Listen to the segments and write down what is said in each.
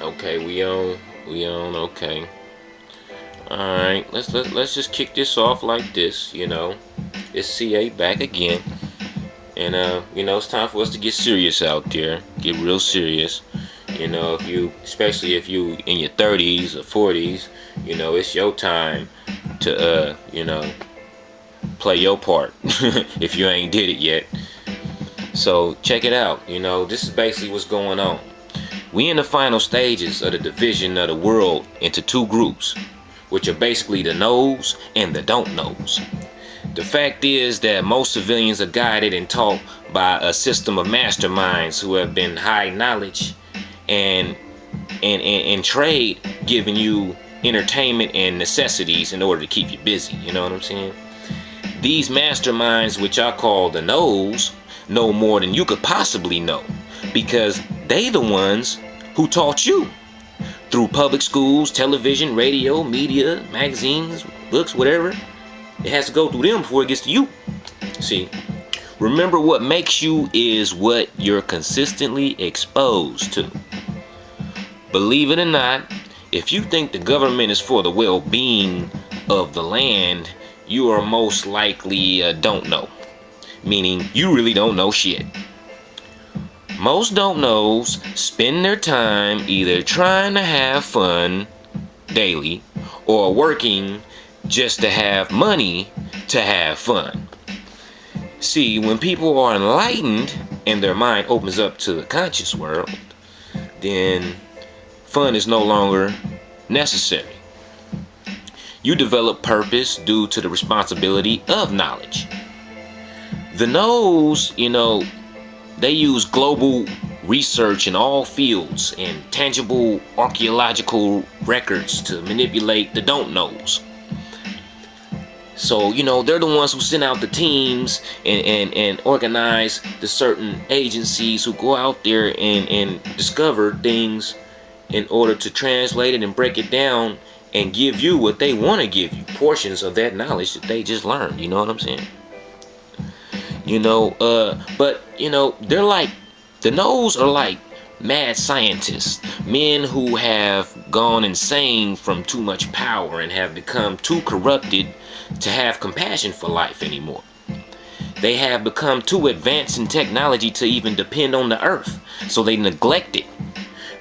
Okay, we on. Okay. All right. Let's just kick this off like this. It's CA back again, and it's time for us to get serious out there. Get real serious. Especially if you in your 30s or 40s, it's your time to play your part if you ain't did it yet. So check it out. This is basically what's going on. We in the final stages of the division of the world into two groups, which are basically the knows and the don't knows. The fact is that most civilians are guided and taught by a system of masterminds who have been high knowledge and trade, giving you entertainment and necessities in order to keep you busy. You know what I'm saying? These masterminds, which I call the knows, know more than you could possibly know, because they the ones who taught you through public schools, television, radio, media, magazines, books, whatever. It has to go through them before it gets to you. See, remember, what makes you is what you're consistently exposed to. Believe it or not, if you think the government is for the well-being of the land, you are most likely don't know. Meaning, you really don't know shit. Most don't knows spend their time either trying to have fun daily or working just to have money to have fun. See, when people are enlightened and their mind opens up to the conscious world, then fun is no longer necessary. You develop purpose due to the responsibility of knowledge. The knows, they use global research in all fields and tangible archaeological records to manipulate the don't knows. So, they're the ones who send out the teams and organize the certain agencies who go out there and discover things in order to translate it and break it down and give you what they want to give you, portions of that knowledge that they just learned. You know what I'm saying? But they're like, the knows are like mad scientists, men who have gone insane from too much power and have become too corrupted to have compassion for life anymore. They have become too advanced in technology to even depend on the earth, so they neglect it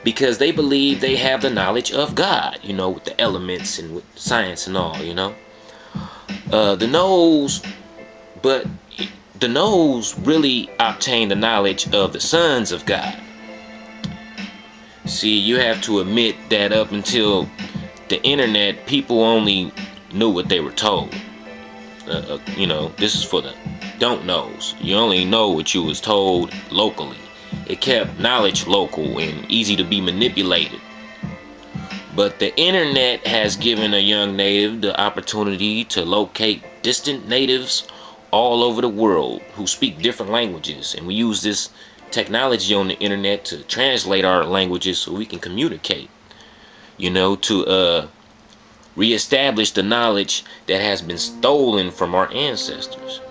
because they believe they have the knowledge of God, with the elements and with science and all, the knows, but the knows really obtain the knowledge of the sons of God. See, you have to admit that up until the internet, people only knew what they were told. This is for the don't knows. You only know what you was told locally. It kept knowledge local and easy to be manipulated. But the internet has given a young native the opportunity to locate distant natives all over the world who speak different languages, and we use this technology on the internet to translate our languages so we can communicate, to reestablish the knowledge that has been stolen from our ancestors.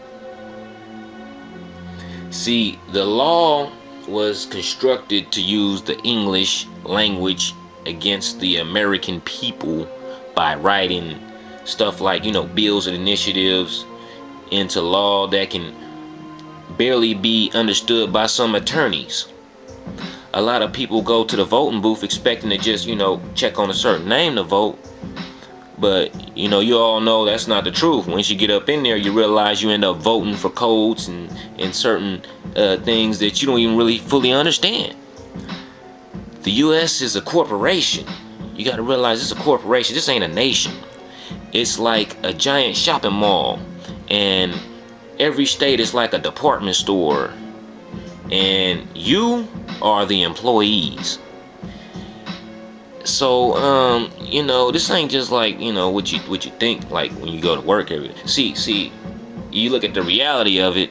See, the law was constructed to use the English language against the American people by writing stuff like, bills and initiatives into law that can barely be understood by some attorneys. A lot of people go to the voting booth expecting to just, check on a certain name to vote. But, you all know that's not the truth. Once you get up in there, you realize you end up voting for codes and certain things that you don't even really fully understand. The U.S. is a corporation. You got to realize it's a corporation. This ain't a nation. It's like a giant shopping mall. And every state is like a department store. And you are the employees. So, this ain't just like, what you think like when you go to work every day. See, you look at the reality of it.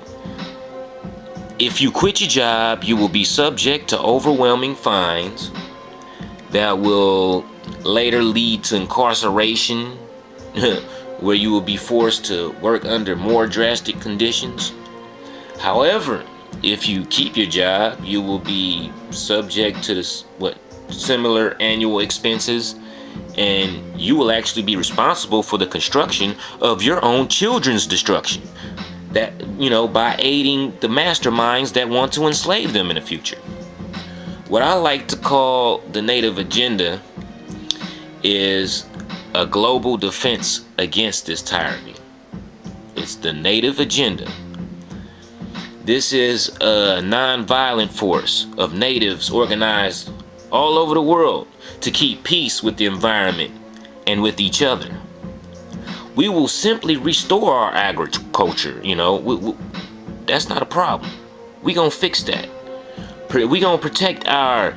If you quit your job, you will be subject to overwhelming fines that will later lead to incarceration, where you will be forced to work under more drastic conditions. However, if you keep your job, you will be subject to this similar annual expenses, and you will actually be responsible for the construction of your own children's destruction. That, by aiding the masterminds that want to enslave them in the future. What I like to call the native agenda is a global defense against this tyranny. It's the native agenda. This is a non-violent force of natives organized all over the world to keep peace with the environment and with each other. We will simply restore our agriculture, that's not a problem. We gonna fix that. We gonna protect our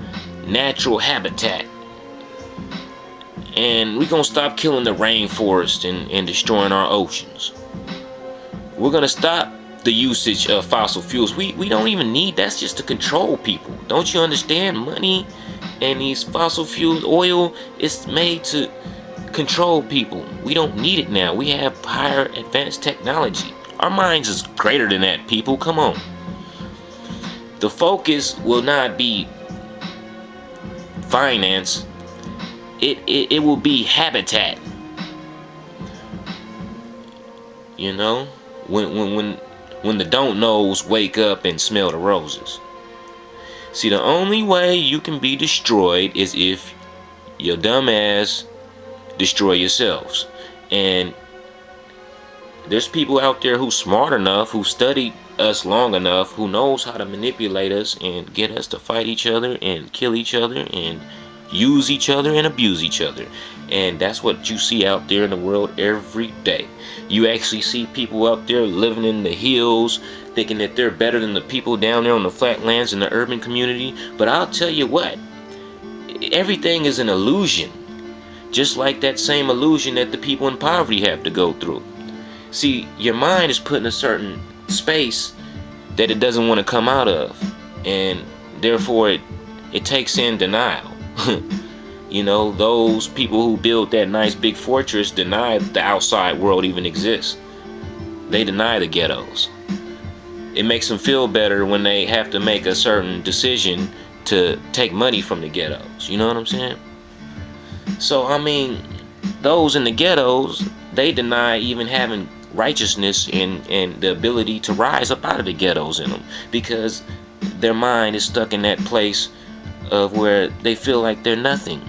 natural habitat. And we gonna stop killing the rainforest and destroying our oceans. We're gonna stop the usage of fossil fuels. We don't even need, that's just to control people. Don't you understand? Money and these fossil fuel oil is made to control people. We don't need it now. We have higher advanced technology. Our minds is greater than that, people. Come on. The focus will not be finance. It will be habitat. When the don't knows wake up and smell the roses. See, the only way you can be destroyed is if your dumb ass destroy yourselves. And there's people out there who's smart enough, who studied us long enough, who knows how to manipulate us and get us to fight each other and kill each other and use each other and abuse each other. And that's what you see out there in the world every day. You actually see people out there living in the hills, thinking that they're better than the people down there on the flatlands in the urban community. But I'll tell you what, everything is an illusion. Just like that same illusion that the people in poverty have to go through. See, your mind is put in a certain space that it doesn't want to come out of. And therefore it takes in denial. Those people who build that nice big fortress deny the outside world even exists. They deny the ghettos. It makes them feel better when they have to make a certain decision to take money from the ghettos. You know what I'm saying? So, those in the ghettos, they deny even having righteousness and the ability to rise up out of the ghettos in them, because their mind is stuck in that place of where they feel like they're nothing.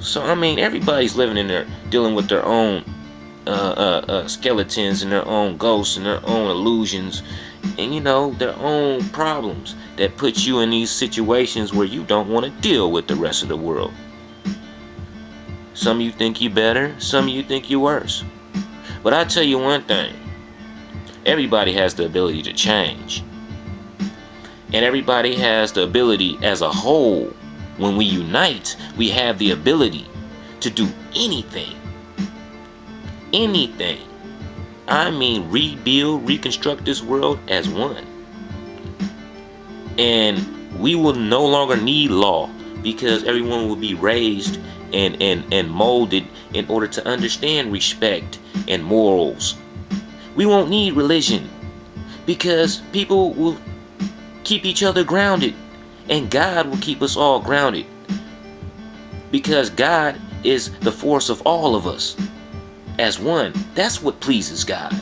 So everybody's living in there, dealing with their own skeletons and their own ghosts and their own illusions and their own problems that put you in these situations where you don't want to deal with the rest of the world. Some of you think you better, some of you think you worse. But I tell you one thing, everybody has the ability to change. And everybody has the ability as a whole. When we unite, we have the ability to do anything. Anything. Rebuild, reconstruct this world as one. And we will no longer need law, because everyone will be raised and molded in order to understand respect and morals. We won't need religion, because people will keep each other grounded, and God will keep us all grounded, because God is the force of all of us as one. That's what pleases God.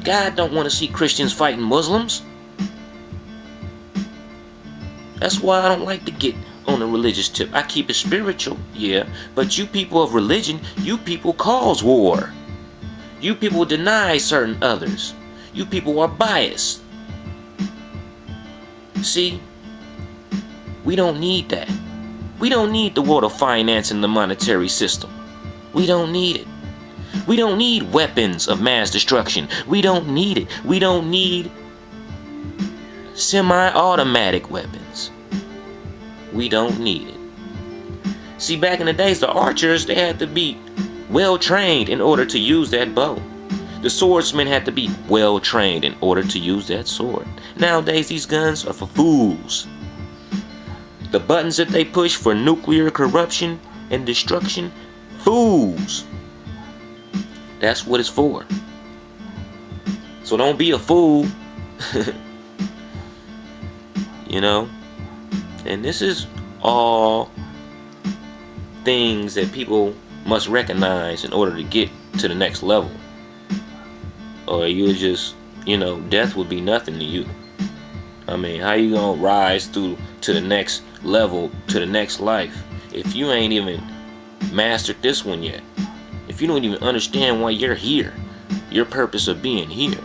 God don't want to see Christians fighting Muslims. That's why I don't like to get on a religious tip. I keep it spiritual, yeah, but you people of religion, you people cause war. You people deny certain others. You people are biased. See, we don't need that. We don't need the world of finance and the monetary system. We don't need it. We don't need weapons of mass destruction. We don't need it. We don't need semi-automatic weapons. We don't need it. See, back in the days, the archers, they had to be well trained in order to use that bow. The swordsmen had to be well trained in order to use that sword. Nowadays, these guns are for fools. The buttons that they push for nuclear corruption and destruction, fools. That's what it's for. So don't be a fool. And this is all things that people must recognize in order to get to the next level. Or you just, death would be nothing to you. I mean, how you gonna rise through to the next level, to the next life, if you ain't even mastered this one yet? If you don't even understand why you're here, your purpose of being here.